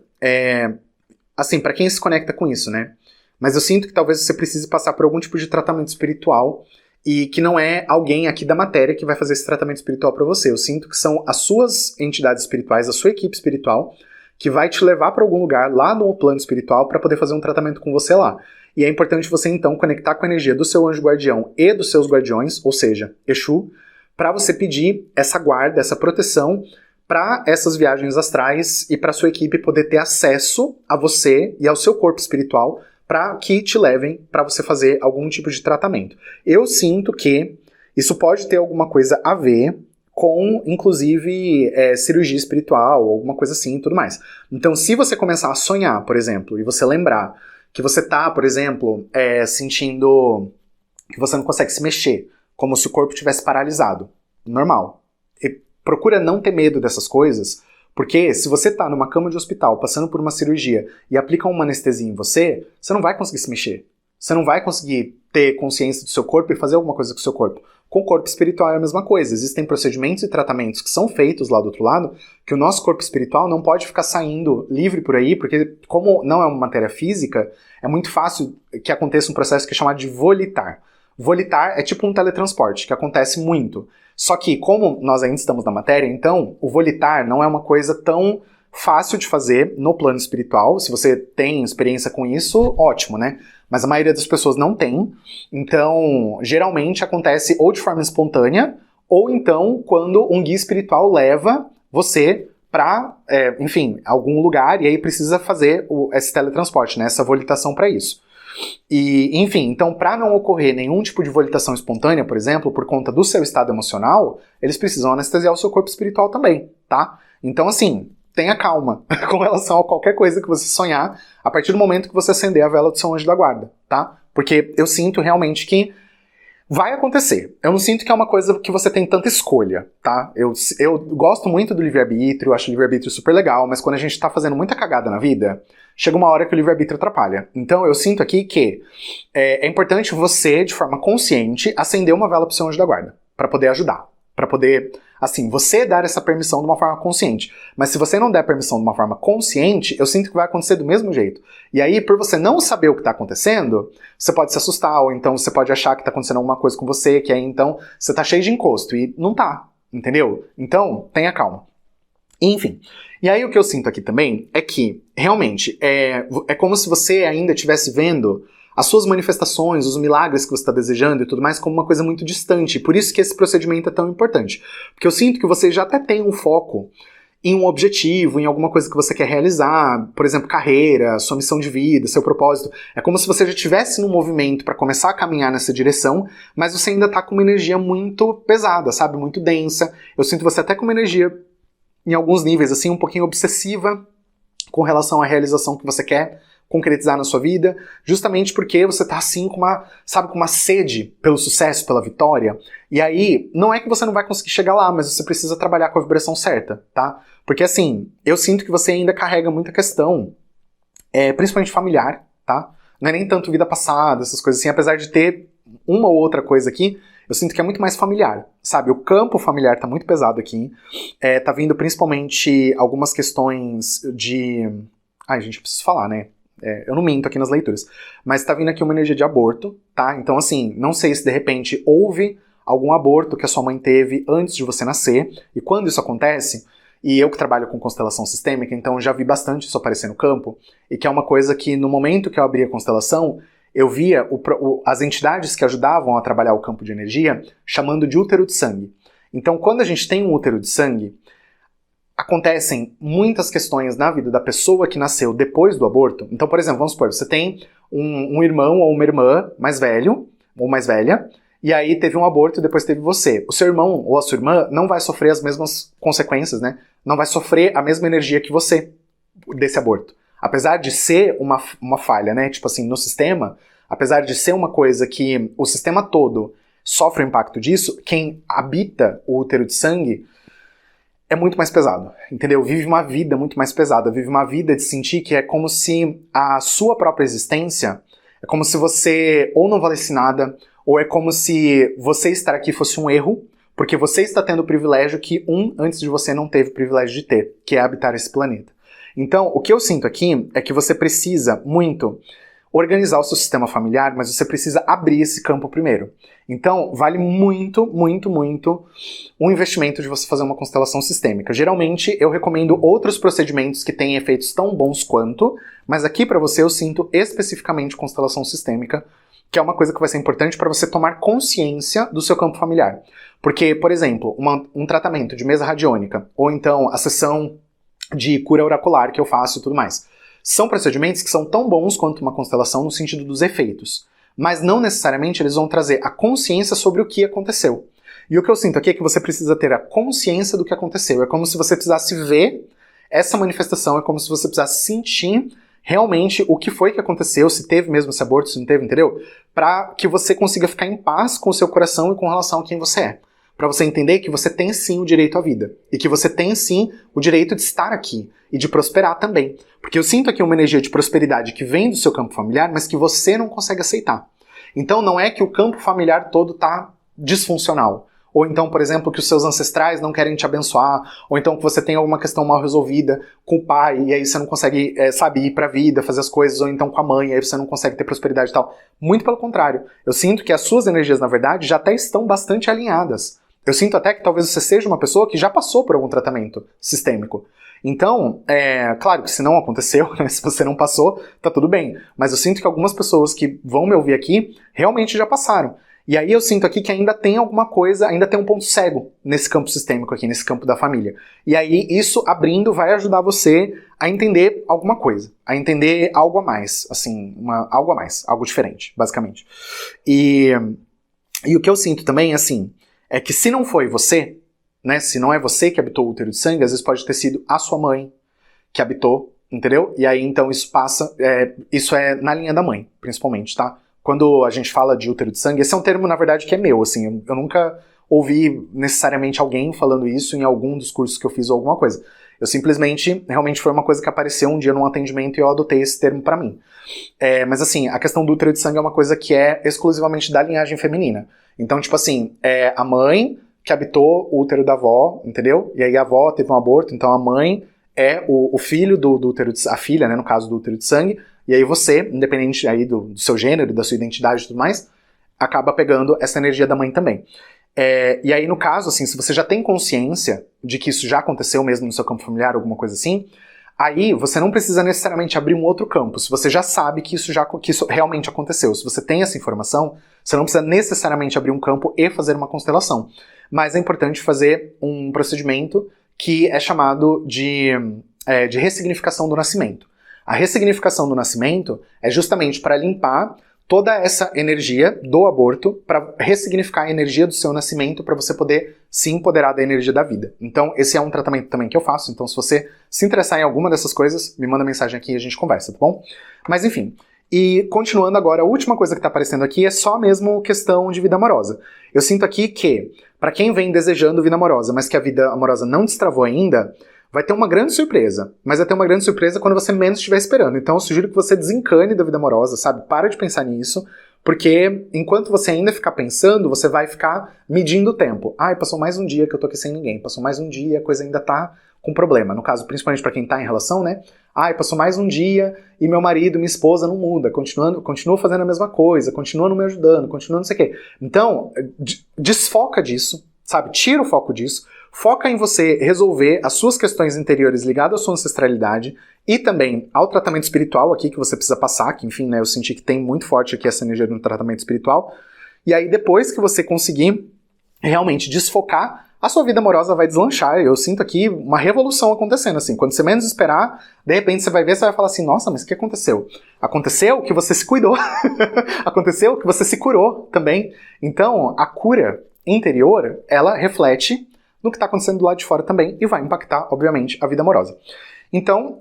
assim, para quem se conecta com isso, né? Mas eu sinto que talvez você precise passar por algum tipo de tratamento espiritual e que não é alguém aqui da matéria que vai fazer esse tratamento espiritual para você. Eu sinto que são as suas entidades espirituais, a sua equipe espiritual, que vai te levar para algum lugar lá no plano espiritual para poder fazer um tratamento com você lá. E é importante você, então, conectar com a energia do seu anjo guardião e dos seus guardiões, ou seja, Exu, para você pedir essa guarda, essa proteção, para essas viagens astrais e para sua equipe poder ter acesso a você e ao seu corpo espiritual para que te levem para você fazer algum tipo de tratamento. Eu sinto que isso pode ter alguma coisa a ver com, inclusive, cirurgia espiritual, alguma coisa assim e tudo mais. Então, se você começar a sonhar, por exemplo, e você lembrar que você tá, por exemplo, sentindo que você não consegue se mexer, como se o corpo tivesse paralisado, normal. E procura não ter medo dessas coisas, porque se você tá numa cama de hospital, passando por uma cirurgia, e aplicam uma anestesia em você, você não vai conseguir se mexer. Você não vai conseguir ter consciência do seu corpo e fazer alguma coisa com o seu corpo. Com o corpo espiritual é a mesma coisa. Existem procedimentos e tratamentos que são feitos lá do outro lado, que o nosso corpo espiritual não pode ficar saindo livre por aí, porque como não é uma matéria física, é muito fácil que aconteça um processo que é chamado de volitar. Volitar é tipo um teletransporte, que acontece muito. Só que, como nós ainda estamos na matéria, então, o volitar não é uma coisa tão fácil de fazer no plano espiritual. Se você tem experiência com isso, ótimo, né? Mas a maioria das pessoas não tem. Então, geralmente acontece ou de forma espontânea, ou então quando um guia espiritual leva você para, enfim, algum lugar, e aí precisa fazer esse teletransporte, né? Essa volitação para isso. E, enfim, então para não ocorrer nenhum tipo de volitação espontânea, por exemplo, por conta do seu estado emocional, eles precisam anestesiar o seu corpo espiritual também, tá? Então, assim, tenha calma com relação a qualquer coisa que você sonhar a partir do momento que você acender a vela do seu anjo da guarda, tá? Porque eu sinto realmente que vai acontecer. Eu não sinto que é uma coisa que você tem tanta escolha, tá? Eu gosto muito do livre-arbítrio, acho o livre-arbítrio super legal, mas quando a gente tá fazendo muita cagada na vida, chega uma hora que o livre-arbítrio atrapalha. Então eu sinto aqui que é importante você, de forma consciente, acender uma vela pro seu anjo da guarda, para poder ajudar. Para poder, assim, você dar essa permissão de uma forma consciente. Mas se você não der permissão de uma forma consciente, eu sinto que vai acontecer do mesmo jeito. E aí, por você não saber o que está acontecendo, você pode se assustar, ou então você pode achar que está acontecendo alguma coisa com você, que aí então você tá cheio de encosto, e não tá, entendeu? Então, tenha calma. Enfim, e aí o que eu sinto aqui também é que, realmente, é como se você ainda estivesse vendo as suas manifestações, os milagres que você está desejando e tudo mais como uma coisa muito distante. Por isso que esse procedimento é tão importante. Porque eu sinto que você já até tem um foco em um objetivo, em alguma coisa que você quer realizar, por exemplo, carreira, sua missão de vida, seu propósito. É como se você já estivesse no movimento para começar a caminhar nessa direção, mas você ainda está com uma energia muito pesada, sabe? Muito densa. Eu sinto você até com uma energia, em alguns níveis, assim, um pouquinho obsessiva com relação à realização que você quer concretizar na sua vida, justamente porque você tá assim com uma sede pelo sucesso, pela vitória. E aí, não é que você não vai conseguir chegar lá, mas você precisa trabalhar com a vibração certa, tá? Porque assim, eu sinto que você ainda carrega muita questão, principalmente familiar, tá? Não é nem tanto vida passada, essas coisas assim, apesar de ter uma ou outra coisa aqui, eu sinto que é muito mais familiar, sabe? O campo familiar tá muito pesado aqui, tá vindo principalmente algumas questões de... Ai, gente, eu preciso falar, né? Eu não minto aqui nas leituras, mas tá vindo aqui uma energia de aborto, tá? Então, assim, não sei se de repente houve algum aborto que a sua mãe teve antes de você nascer, e quando isso acontece, e eu que trabalho com constelação sistêmica, então já vi bastante isso aparecer no campo, e que é uma coisa que no momento que eu abri a constelação, eu via as entidades que ajudavam a trabalhar o campo de energia chamando de útero de sangue. Então, quando a gente tem um útero de sangue, acontecem muitas questões na vida da pessoa que nasceu depois do aborto. Então, por exemplo, vamos supor, você tem um irmão ou uma irmã mais velho ou mais velha, e aí teve um aborto e depois teve você. O seu irmão ou a sua irmã não vai sofrer as mesmas consequências, né? Não vai sofrer a mesma energia que você desse aborto. Apesar de ser uma falha, né? Tipo assim, no sistema, apesar de ser uma coisa que o sistema todo sofre o impacto disso, quem habita o útero de sangue é muito mais pesado, entendeu? Vive uma vida muito mais pesada, vive uma vida de sentir que é como se a sua própria existência, é como se você ou não valesse nada, ou é como se você estar aqui fosse um erro, porque você está tendo o privilégio que antes de você não teve o privilégio de ter, que é habitar esse planeta. Então, o que eu sinto aqui é que você precisa muito organizar o seu sistema familiar, mas você precisa abrir esse campo primeiro. Então, vale muito, muito, muito um investimento de você fazer uma constelação sistêmica. Geralmente, eu recomendo outros procedimentos que têm efeitos tão bons quanto, mas aqui para você eu sinto especificamente constelação sistêmica, que é uma coisa que vai ser importante para você tomar consciência do seu campo familiar. Porque, por exemplo, um tratamento de mesa radiônica, ou então a sessão de cura oracular que eu faço e tudo mais, são procedimentos que são tão bons quanto uma constelação no sentido dos efeitos, mas não necessariamente eles vão trazer a consciência sobre o que aconteceu. E o que eu sinto aqui é que você precisa ter a consciência do que aconteceu. É como se você precisasse ver essa manifestação, é como se você precisasse sentir realmente o que foi que aconteceu, se teve mesmo esse aborto, se não teve, entendeu? Para que você consiga ficar em paz com o seu coração e com relação a quem você é. Para você entender que você tem sim o direito à vida. E que você tem sim o direito de estar aqui. E de prosperar também. Porque eu sinto aqui uma energia de prosperidade que vem do seu campo familiar, mas que você não consegue aceitar. Então não é que o campo familiar todo tá disfuncional. Ou então, por exemplo, que os seus ancestrais não querem te abençoar, ou então que você tem alguma questão mal resolvida com o pai, e aí você não consegue, ir pra vida, fazer as coisas, ou então com a mãe, e aí você não consegue ter prosperidade e tal. Muito pelo contrário. Eu sinto que as suas energias, na verdade, já até estão bastante alinhadas. Eu sinto até que talvez você seja uma pessoa que já passou por algum tratamento sistêmico. Então, claro que se não aconteceu, né, se você não passou, tá tudo bem. Mas eu sinto que algumas pessoas que vão me ouvir aqui realmente já passaram. E aí eu sinto aqui que ainda tem alguma coisa, ainda tem um ponto cego nesse campo sistêmico aqui, nesse campo da família. E aí isso abrindo vai ajudar você a entender alguma coisa, a entender algo a mais, assim, algo a mais, algo diferente, basicamente. E o que eu sinto também, assim, é que se não foi você, né, se não é você que habitou o útero de sangue, às vezes pode ter sido a sua mãe que habitou, entendeu? E aí então isso passa, isso é na linha da mãe, principalmente, tá? Quando a gente fala de útero de sangue, esse é um termo, na verdade, que é meu, assim, eu nunca ouvi necessariamente alguém falando isso em algum dos cursos que eu fiz ou alguma coisa. Eu simplesmente, realmente foi uma coisa que apareceu um dia num atendimento e eu adotei esse termo pra mim. Mas assim, a questão do útero de sangue é uma coisa que é exclusivamente da linhagem feminina. Então, tipo assim, é a mãe que habitou o útero da avó, entendeu? E aí a avó teve um aborto, então a mãe é o filho do útero de sangue, a filha, né, no caso do útero de sangue, e aí você, independente aí do seu gênero, da sua identidade e tudo mais, acaba pegando essa energia da mãe também. E aí, no caso, assim, se você já tem consciência de que isso já aconteceu mesmo no seu campo familiar, alguma coisa assim, aí você não precisa necessariamente abrir um outro campo. Se você já sabe que isso realmente aconteceu, se você tem essa informação, você não precisa necessariamente abrir um campo e fazer uma constelação. Mas é importante fazer um procedimento que é chamado de ressignificação do nascimento. A ressignificação do nascimento é justamente para limpar toda essa energia do aborto, para ressignificar a energia do seu nascimento, para você poder se empoderar da energia da vida. Então, esse é um tratamento também que eu faço. Então, se você se interessar em alguma dessas coisas, me manda mensagem aqui e a gente conversa, tá bom? Mas, enfim. E continuando agora, a última coisa que está aparecendo aqui é só mesmo questão de vida amorosa. Eu sinto aqui que, para quem vem desejando vida amorosa, mas que a vida amorosa não destravou ainda, vai ter uma grande surpresa, mas vai ter uma grande surpresa quando você menos estiver esperando. Então eu sugiro que você desencane da vida amorosa, sabe? Para de pensar nisso, porque enquanto você ainda ficar pensando, você vai ficar medindo o tempo. Passou mais um dia que eu tô aqui sem ninguém, passou mais um dia, a coisa ainda tá com problema. No caso, principalmente para quem tá em relação, né? Passou mais um dia e meu marido, minha esposa não muda, continua fazendo a mesma coisa, continua não me ajudando, continua não sei o quê. Então, desfoca disso, sabe? Tira o foco disso. Foca em você resolver as suas questões interiores ligadas à sua ancestralidade e também ao tratamento espiritual aqui que você precisa passar, que enfim, né, eu senti que tem muito forte aqui essa energia no tratamento espiritual. E aí depois que você conseguir realmente desfocar, a sua vida amorosa vai deslanchar. Eu sinto aqui uma revolução acontecendo, assim. Quando você menos esperar, de repente você vai ver, você vai falar assim, nossa, mas o que aconteceu? Aconteceu que você se cuidou. Aconteceu que você se curou também. Então, a cura interior, ela reflete no que está acontecendo do lado de fora também e vai impactar, obviamente, a vida amorosa. Então,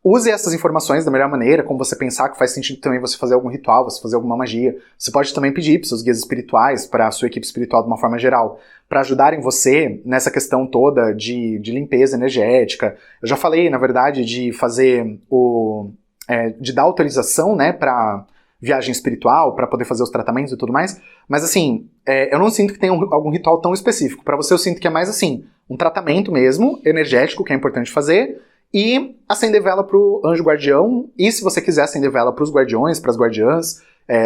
use essas informações da melhor maneira, como você pensar que faz sentido também você fazer algum ritual, você fazer alguma magia. Você pode também pedir para seus guias espirituais, para a sua equipe espiritual de uma forma geral, para ajudarem você nessa questão toda de limpeza energética. Eu já falei, na verdade, de fazer de dar autorização, né, para viagem espiritual, para poder fazer os tratamentos e tudo mais, mas assim, eu não sinto que tenha algum ritual tão específico. Para você eu sinto que é mais assim, um tratamento mesmo, energético, que é importante fazer, e acender vela pro anjo guardião, e se você quiser acender vela pros guardiões, pras guardiãs,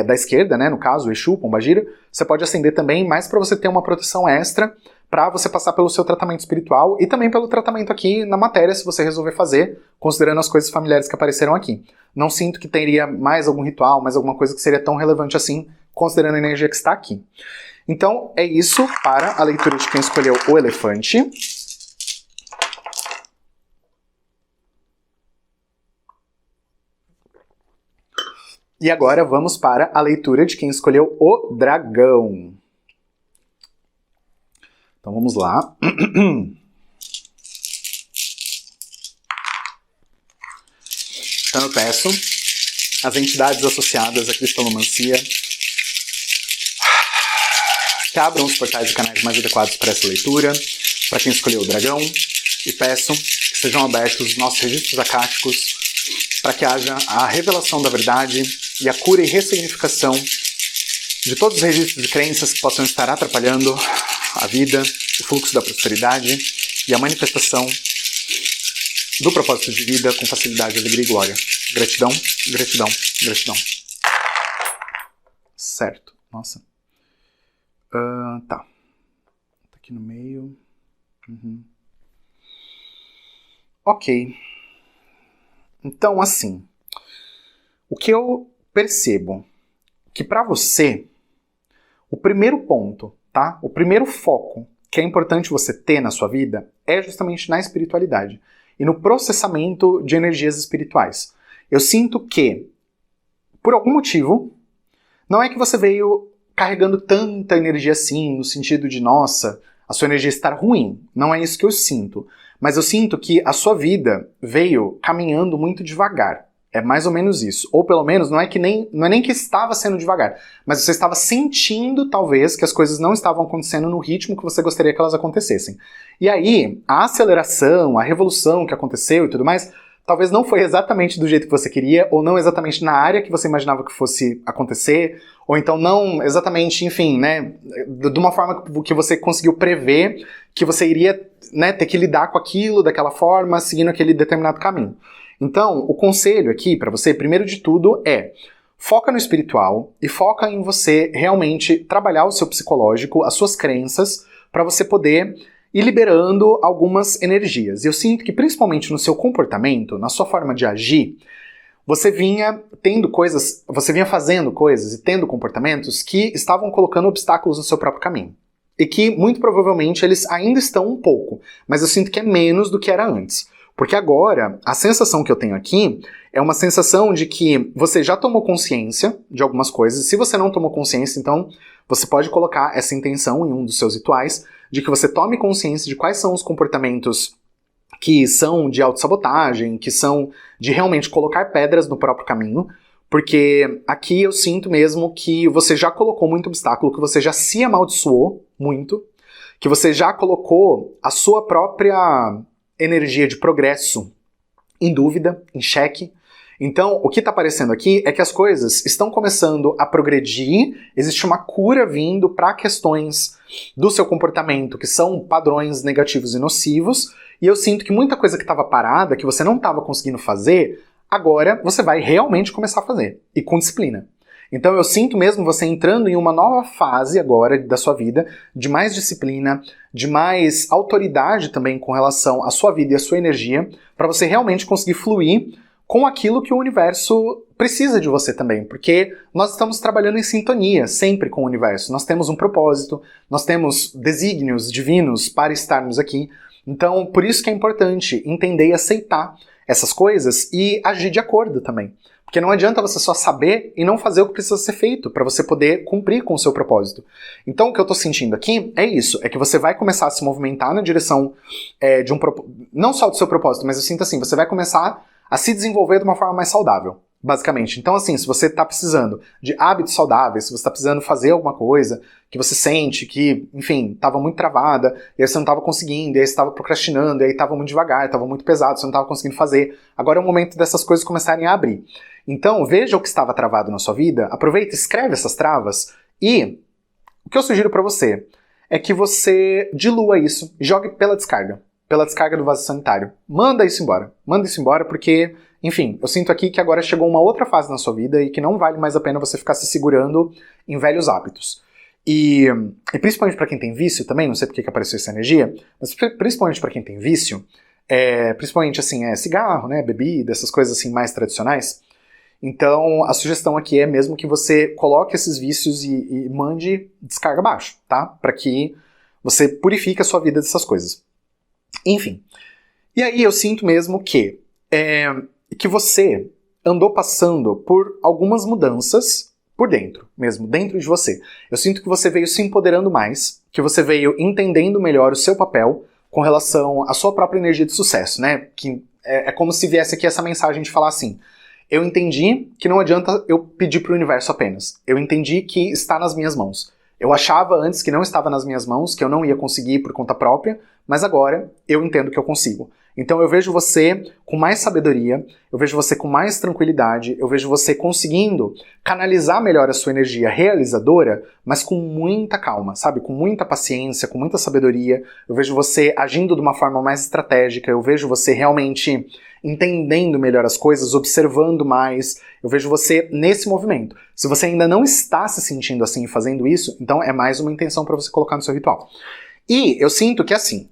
da esquerda, né, no caso, o Exu, Pombagira, você pode acender também, mais para você ter uma proteção extra, para você passar pelo seu tratamento espiritual e também pelo tratamento aqui na matéria, se você resolver fazer, considerando as coisas familiares que apareceram aqui. Não sinto que teria mais algum ritual, mais alguma coisa que seria tão relevante assim, considerando a energia que está aqui. Então, é isso para a leitura de quem escolheu o elefante. E agora vamos para a leitura de quem escolheu o dragão. Então vamos lá. Então eu peço às entidades associadas à cristalomancia que abram os portais e canais mais adequados para essa leitura, para quem escolheu o dragão, e peço que sejam abertos os nossos registros acásticos para que haja a revelação da verdade e a cura e ressignificação de todos os registros de crenças que possam estar atrapalhando a vida, o fluxo da prosperidade e a manifestação do propósito de vida com facilidade, alegria e glória. Gratidão, gratidão, gratidão. Certo. Nossa. Tá. Tá aqui no meio. Ok. Então, assim, o que eu percebo que para você, o primeiro ponto, tá? O primeiro foco que é importante você ter na sua vida é justamente na espiritualidade e no processamento de energias espirituais. Eu sinto que, por algum motivo, não é que você veio carregando tanta energia assim, no sentido de, nossa, a sua energia estar ruim. Não é isso que eu sinto. Mas eu sinto que a sua vida veio caminhando muito devagar. É mais ou menos isso. Ou pelo menos, não é nem que estava sendo devagar, mas você estava sentindo, talvez, que as coisas não estavam acontecendo no ritmo que você gostaria que elas acontecessem. E aí, a aceleração, a revolução que aconteceu e tudo mais, talvez não foi exatamente do jeito que você queria, ou não exatamente na área que você imaginava que fosse acontecer, ou então não exatamente, enfim, né, de uma forma que você conseguiu prever que você iria, né, ter que lidar com aquilo daquela forma, seguindo aquele determinado caminho. Então, o conselho aqui para você, primeiro de tudo, é foca no espiritual e foca em você realmente trabalhar o seu psicológico, as suas crenças, para você poder ir liberando algumas energias. Eu sinto que, principalmente no seu comportamento, na sua forma de agir, você vinha fazendo coisas e tendo comportamentos que estavam colocando obstáculos no seu próprio caminho. E que, muito provavelmente, eles ainda estão um pouco, mas eu sinto que é menos do que era antes. Porque agora, a sensação que eu tenho aqui é uma sensação de que você já tomou consciência de algumas coisas. Se você não tomou consciência, então você pode colocar essa intenção em um dos seus rituais, de que você tome consciência de quais são os comportamentos que são de autossabotagem, que são de realmente colocar pedras no próprio caminho, porque aqui eu sinto mesmo que você já colocou muito obstáculo, que você já se amaldiçoou muito, que você já colocou a sua própria energia de progresso em dúvida, em xeque. Então, o que está aparecendo aqui é que as coisas estão começando a progredir, existe uma cura vindo para questões do seu comportamento, que são padrões negativos e nocivos, e eu sinto que muita coisa que estava parada, que você não estava conseguindo fazer, agora você vai realmente começar a fazer, e com disciplina. Então eu sinto mesmo você entrando em uma nova fase agora da sua vida, de mais disciplina, de mais autoridade também com relação à sua vida e à sua energia, para você realmente conseguir fluir com aquilo que o universo precisa de você também, porque nós estamos trabalhando em sintonia sempre com o universo. Nós temos um propósito, nós temos desígnios divinos para estarmos aqui. Então, por isso que é importante entender e aceitar essas coisas e agir de acordo também. Porque não adianta você só saber e não fazer o que precisa ser feito para você poder cumprir com o seu propósito. Então o que eu estou sentindo aqui é isso, é que você vai começar a se movimentar na direção de não só do seu propósito, mas eu sinto assim, você vai começar a se desenvolver de uma forma mais saudável, basicamente. Então assim, se você está precisando de hábitos saudáveis, se você está precisando fazer alguma coisa que você sente que, enfim, estava muito travada, e aí você não estava conseguindo, e aí você estava procrastinando, e aí estava muito devagar, estava muito pesado, você não estava conseguindo fazer, agora é o momento dessas coisas começarem a abrir. Então, veja o que estava travado na sua vida, aproveita, escreve essas travas e o que eu sugiro para você é que você dilua isso, jogue pela descarga do vaso sanitário. Manda isso embora porque, enfim, eu sinto aqui que agora chegou uma outra fase na sua vida e que não vale mais a pena você ficar se segurando em velhos hábitos. E principalmente para quem tem vício também, não sei porque que apareceu essa energia, mas principalmente para quem tem vício, principalmente assim, cigarro, né, bebida, essas coisas assim mais tradicionais. Então a sugestão aqui é mesmo que você coloque esses vícios e mande descarga abaixo, tá? Para que você purifique a sua vida dessas coisas. Enfim. E aí eu sinto mesmo que você andou passando por algumas mudanças por dentro, mesmo, dentro de você. Eu sinto que você veio se empoderando mais, que você veio entendendo melhor o seu papel com relação à sua própria energia de sucesso, né? Que é como se viesse aqui essa mensagem de falar assim: eu entendi que não adianta eu pedir para o universo apenas. Eu entendi que está nas minhas mãos. Eu achava antes que não estava nas minhas mãos, que eu não ia conseguir por conta própria, mas agora eu entendo que eu consigo. Então eu vejo você com mais sabedoria, eu vejo você com mais tranquilidade, eu vejo você conseguindo canalizar melhor a sua energia realizadora, mas com muita calma, sabe? Com muita paciência, com muita sabedoria. Eu vejo você agindo de uma forma mais estratégica, eu vejo você realmente entendendo melhor as coisas, observando mais. Eu vejo você nesse movimento. Se você ainda não está se sentindo assim e fazendo isso, então é mais uma intenção para você colocar no seu ritual. E eu sinto que assim,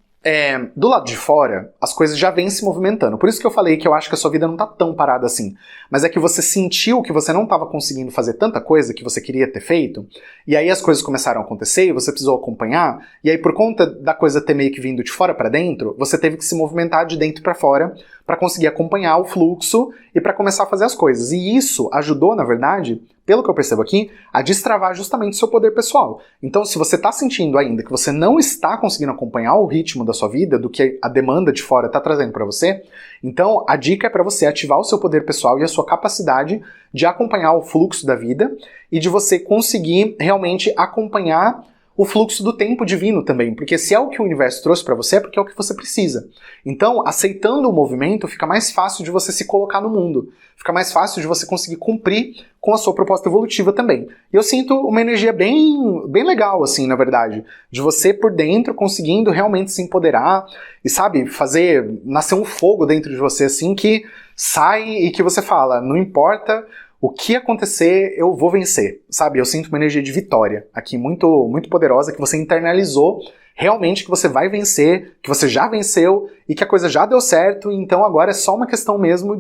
do lado de fora, as coisas já vêm se movimentando. Por isso que eu falei que eu acho que a sua vida não tá tão parada assim. Mas é que você sentiu que você não estava conseguindo fazer tanta coisa que você queria ter feito, e aí as coisas começaram a acontecer e você precisou acompanhar, e aí por conta da coisa ter meio que vindo de fora para dentro, você teve que se movimentar de dentro para fora para conseguir acompanhar o fluxo e para começar a fazer as coisas. E isso ajudou, na verdade, pelo que eu percebo aqui, a destravar justamente o seu poder pessoal. Então, se você está sentindo ainda que você não está conseguindo acompanhar o ritmo da sua vida, do que a demanda de fora está trazendo para você, então a dica é para você ativar o seu poder pessoal e a sua capacidade de acompanhar o fluxo da vida e de você conseguir realmente acompanhar o fluxo do tempo divino também, porque se é o que o universo trouxe para você, é porque é o que você precisa. Então, aceitando o movimento, fica mais fácil de você se colocar no mundo, fica mais fácil de você conseguir cumprir com a sua proposta evolutiva também. E eu sinto uma energia bem legal, assim, na verdade, de você por dentro conseguindo realmente se empoderar e, sabe, fazer nascer um fogo dentro de você, assim, que sai e que você fala, não importa o que acontecer, eu vou vencer, sabe? Eu sinto uma energia de vitória aqui muito, muito poderosa, que você internalizou realmente que você vai vencer, que você já venceu e que a coisa já deu certo, então agora é só uma questão mesmo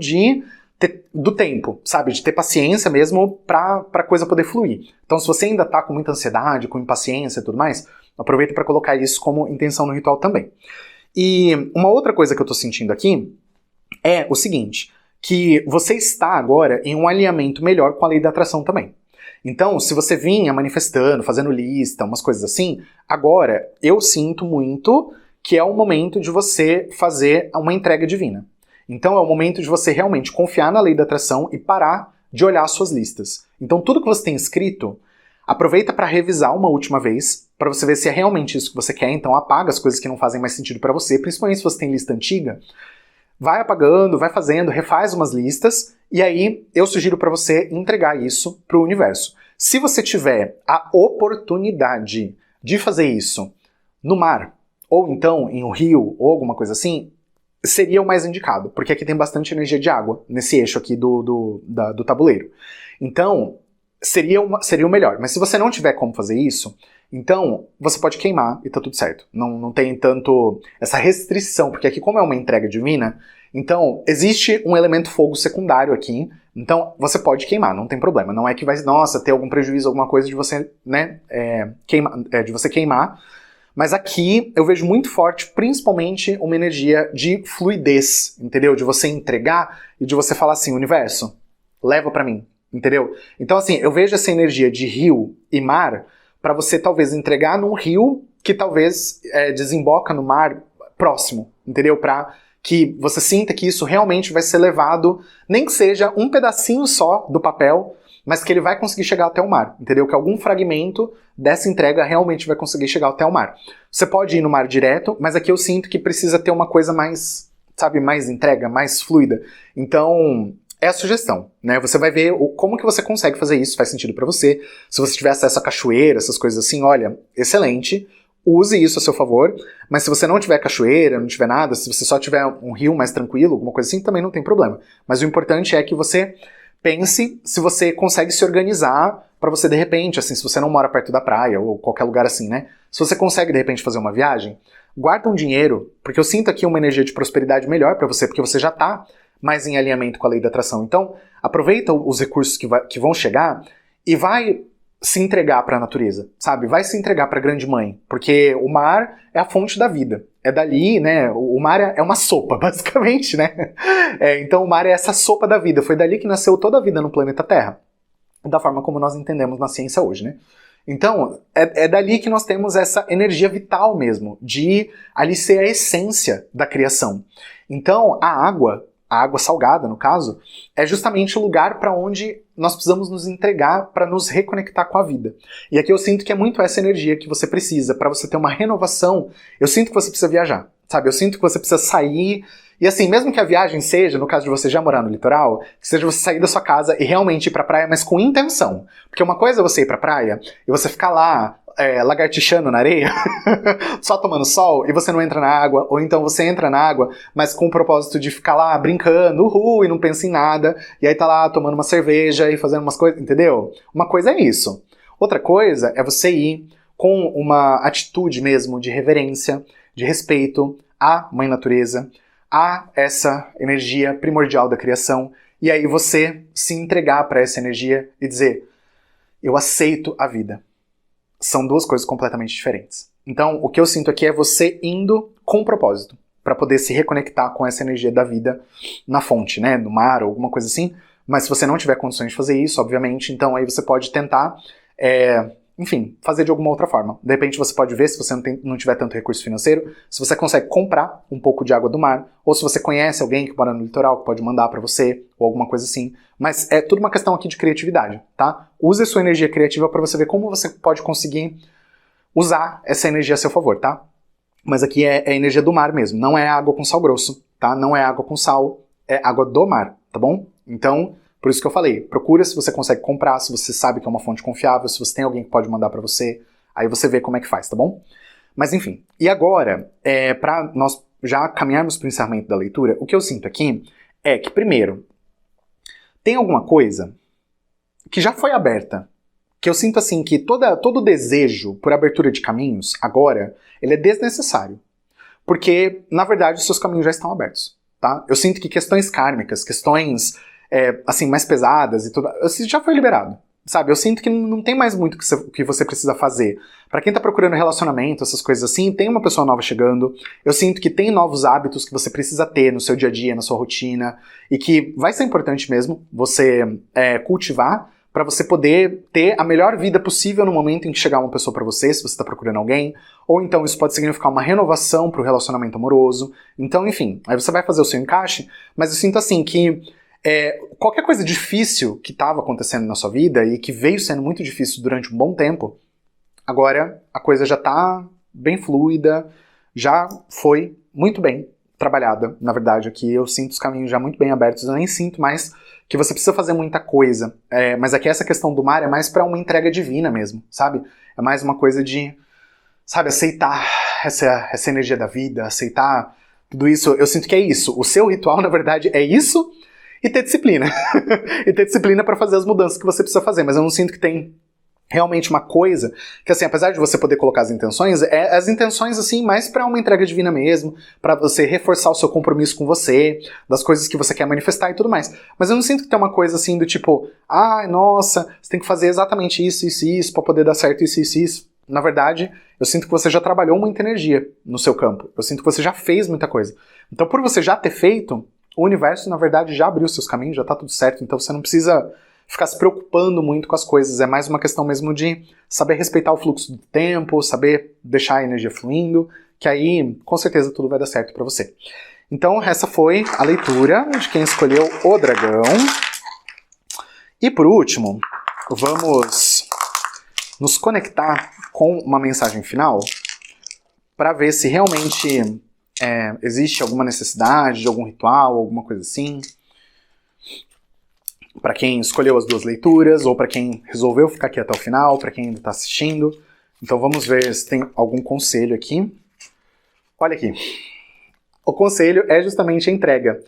do tempo, sabe? De ter paciência mesmo pra coisa poder fluir. Então se você ainda tá com muita ansiedade, com impaciência e tudo mais, aproveita para colocar isso como intenção no ritual também. E uma outra coisa que eu tô sentindo aqui é o seguinte, que você está agora em um alinhamento melhor com a lei da atração também. Então, se você vinha manifestando, fazendo lista, umas coisas assim, agora eu sinto muito que é o momento de você fazer uma entrega divina. Então é o momento de você realmente confiar na lei da atração e parar de olhar as suas listas. Então tudo que você tem escrito, aproveita para revisar uma última vez, para você ver se é realmente isso que você quer, então apaga as coisas que não fazem mais sentido para você, principalmente se você tem lista antiga. Vai apagando, vai fazendo, refaz umas listas, e aí eu sugiro para você entregar isso para o universo. Se você tiver a oportunidade de fazer isso no mar, ou então em um rio, ou alguma coisa assim, seria o mais indicado, porque aqui tem bastante energia de água, nesse eixo aqui do tabuleiro. Então, seria o melhor. Mas se você não tiver como fazer isso, então você pode queimar e tá tudo certo. Não tem tanto essa restrição, porque aqui como é uma entrega divina, então existe um elemento fogo secundário aqui, então você pode queimar, não tem problema. Não é que vai, nossa, ter algum prejuízo, alguma coisa de você, né, de você queimar. Mas aqui eu vejo muito forte, principalmente, uma energia de fluidez, entendeu? De você entregar e de você falar assim, universo, leva pra mim, entendeu? Então assim, eu vejo essa energia de rio e mar para você talvez entregar num rio que talvez desemboca no mar próximo, entendeu? Para que você sinta que isso realmente vai ser levado, nem que seja um pedacinho só do papel, mas que ele vai conseguir chegar até o mar, entendeu? Que algum fragmento dessa entrega realmente vai conseguir chegar até o mar. Você pode ir no mar direto, mas aqui eu sinto que precisa ter uma coisa mais, sabe, mais entrega, mais fluida. Então, é a sugestão, né? Você vai ver como que você consegue fazer isso, faz sentido pra você. Se você tiver acesso a cachoeira, essas coisas assim, olha, excelente. Use isso a seu favor, mas se você não tiver cachoeira, não tiver nada, se você só tiver um rio mais tranquilo, alguma coisa assim, também não tem problema. Mas o importante é que você pense se você consegue se organizar para você, de repente, assim, se você não mora perto da praia ou qualquer lugar assim, né? Se você consegue, de repente, fazer uma viagem, guarda um dinheiro, porque eu sinto aqui uma energia de prosperidade melhor para você, porque você já tá mais em alinhamento com a lei da atração. Então, aproveita os recursos que vão chegar e vai se entregar para a natureza, sabe? Vai se entregar para a grande mãe, porque o mar é a fonte da vida. É dali, né? O mar é uma sopa, basicamente, né? Então o mar é essa sopa da vida. Foi dali que nasceu toda a vida no planeta Terra, da forma como nós entendemos na ciência hoje, né? Então, é dali que nós temos essa energia vital mesmo, de ali ser a essência da criação. Então, a água salgada, no caso, é justamente o lugar para onde nós precisamos nos entregar para nos reconectar com a vida. E aqui eu sinto que é muito essa energia que você precisa, para você ter uma renovação. Eu sinto que você precisa viajar, sabe? Eu sinto que você precisa sair. E assim, mesmo que a viagem seja, no caso de você já morar no litoral, que seja você sair da sua casa e realmente ir pra praia, mas com intenção. Porque uma coisa é você ir pra praia e você ficar lá, lagartixando na areia, só tomando sol, e você não entra na água, ou então você entra na água, mas com o propósito de ficar lá brincando, e não pensa em nada, e aí tá lá tomando uma cerveja e fazendo umas coisas, entendeu? Uma coisa é isso. Outra coisa é você ir com uma atitude mesmo de reverência, de respeito à Mãe Natureza, a essa energia primordial da criação, e aí você se entregar para essa energia e dizer, eu aceito a vida. São duas coisas completamente diferentes. Então, o que eu sinto aqui é você indo com propósito, para poder se reconectar com essa energia da vida na fonte, né, no mar ou alguma coisa assim, mas se você não tiver condições de fazer isso, obviamente, então aí você pode tentar, enfim, fazer de alguma outra forma. De repente você pode ver, se você não tiver tanto recurso financeiro, se você consegue comprar um pouco de água do mar, ou se você conhece alguém que mora no litoral, que pode mandar para você, ou alguma coisa assim. Mas é tudo uma questão aqui de criatividade, tá? Use a sua energia criativa para você ver como você pode conseguir usar essa energia a seu favor, tá? Mas aqui é a energia do mar mesmo, não é água com sal grosso, tá? Não é água com sal, é água do mar, tá bom? Então, por isso que eu falei, procura se você consegue comprar, se você sabe que é uma fonte confiável, se você tem alguém que pode mandar para você, aí você vê como é que faz, tá bom? Mas enfim, e agora, para nós já caminharmos para o encerramento da leitura, o que eu sinto aqui é que, primeiro, tem alguma coisa que já foi aberta, que eu sinto assim que todo desejo por abertura de caminhos, agora, ele é desnecessário. Porque, na verdade, os seus caminhos já estão abertos, tá? Eu sinto que questões kármicas, questões assim, mais pesadas e tudo, já foi liberado, sabe? Eu sinto que não tem mais muito que você precisa fazer. Pra quem tá procurando relacionamento, essas coisas assim, tem uma pessoa nova chegando, eu sinto que tem novos hábitos que você precisa ter no seu dia a dia, na sua rotina, e que vai ser importante mesmo você cultivar para você poder ter a melhor vida possível no momento em que chegar uma pessoa para você, se você está procurando alguém, ou então isso pode significar uma renovação para o relacionamento amoroso. Então, enfim, aí você vai fazer o seu encaixe, mas eu sinto assim que qualquer coisa difícil que estava acontecendo na sua vida e que veio sendo muito difícil durante um bom tempo, agora a coisa já está bem fluida, já foi muito bem trabalhada, na verdade. Aqui eu sinto os caminhos já muito bem abertos, eu nem sinto mais que você precisa fazer muita coisa, mas aqui essa questão do mar é mais para uma entrega divina mesmo, sabe? É mais uma coisa de, sabe, aceitar essa energia da vida, aceitar tudo isso. Eu sinto que é isso, o seu ritual na verdade é isso, e ter disciplina. E ter disciplina para fazer as mudanças que você precisa fazer. Mas eu não sinto que tem realmente uma coisa que, assim, apesar de você poder colocar as intenções, assim, mais para uma entrega divina mesmo, para você reforçar o seu compromisso com você, das coisas que você quer manifestar e tudo mais. Mas eu não sinto que tem uma coisa, assim, do tipo, nossa, você tem que fazer exatamente isso, isso e isso, para poder dar certo isso, isso e isso. Na verdade, eu sinto que você já trabalhou muita energia no seu campo. Eu sinto que você já fez muita coisa. Então, por você já ter feito, o universo, na verdade, já abriu seus caminhos, já tá tudo certo, então você não precisa ficar se preocupando muito com as coisas, é mais uma questão mesmo de saber respeitar o fluxo do tempo, saber deixar a energia fluindo, que aí, com certeza, tudo vai dar certo pra você. Então, essa foi a leitura de quem escolheu o dragão. E por último, vamos nos conectar com uma mensagem final para ver se realmente existe alguma necessidade de algum ritual, alguma coisa assim. Para quem escolheu as duas leituras, ou para quem resolveu ficar aqui até o final, para quem ainda está assistindo. Então vamos ver se tem algum conselho aqui. Olha aqui. O conselho é justamente a entrega.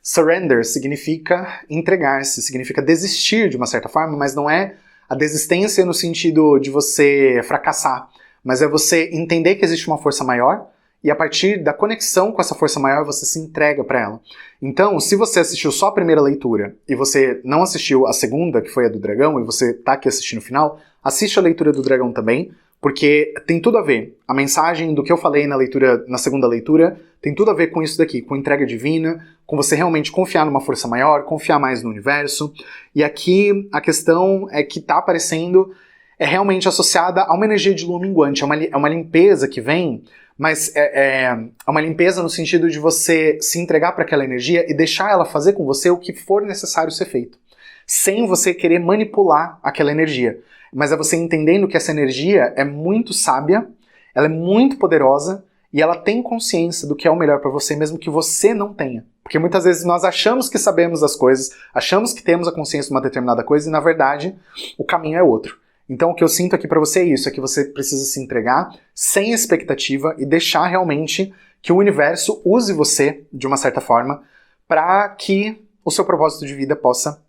Surrender significa entregar-se, significa desistir de uma certa forma, mas não é a desistência no sentido de você fracassar, mas é você entender que existe uma força maior e a partir da conexão com essa força maior você se entrega para ela. Então, se você assistiu só a primeira leitura e você não assistiu a segunda, que foi a do dragão, e você tá aqui assistindo o final, assiste a leitura do dragão também, porque tem tudo a ver. A mensagem do que eu falei na segunda leitura tem tudo a ver com isso daqui, com entrega divina, com você realmente confiar numa força maior, confiar mais no universo. E aqui a questão é que tá aparecendo é realmente associada a uma energia de lua minguante, é uma limpeza que vem, mas é uma limpeza no sentido de você se entregar para aquela energia e deixar ela fazer com você o que for necessário ser feito, sem você querer manipular aquela energia. Mas é você entendendo que essa energia é muito sábia, ela é muito poderosa e ela tem consciência do que é o melhor para você, mesmo que você não tenha. Porque muitas vezes nós achamos que sabemos das coisas, achamos que temos a consciência de uma determinada coisa e na verdade o caminho é outro. Então o que eu sinto aqui para você é isso, é que você precisa se entregar sem expectativa e deixar realmente que o universo use você de uma certa forma para que o seu propósito de vida possa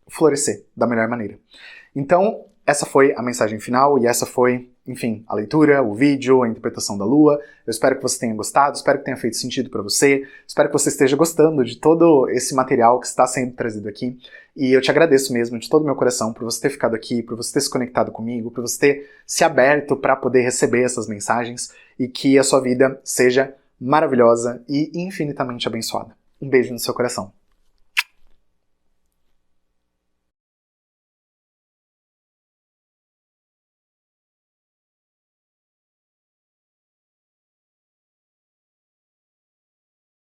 florescer da melhor maneira. Então, essa foi a mensagem final e essa foi, enfim, a leitura, o vídeo, a interpretação da lua. Eu espero que você tenha gostado, espero que tenha feito sentido para você, espero que você esteja gostando de todo esse material que está sendo trazido aqui. E eu te agradeço mesmo de todo o meu coração por você ter ficado aqui, por você ter se conectado comigo, por você ter se aberto para poder receber essas mensagens e que a sua vida seja maravilhosa e infinitamente abençoada. Um beijo no seu coração.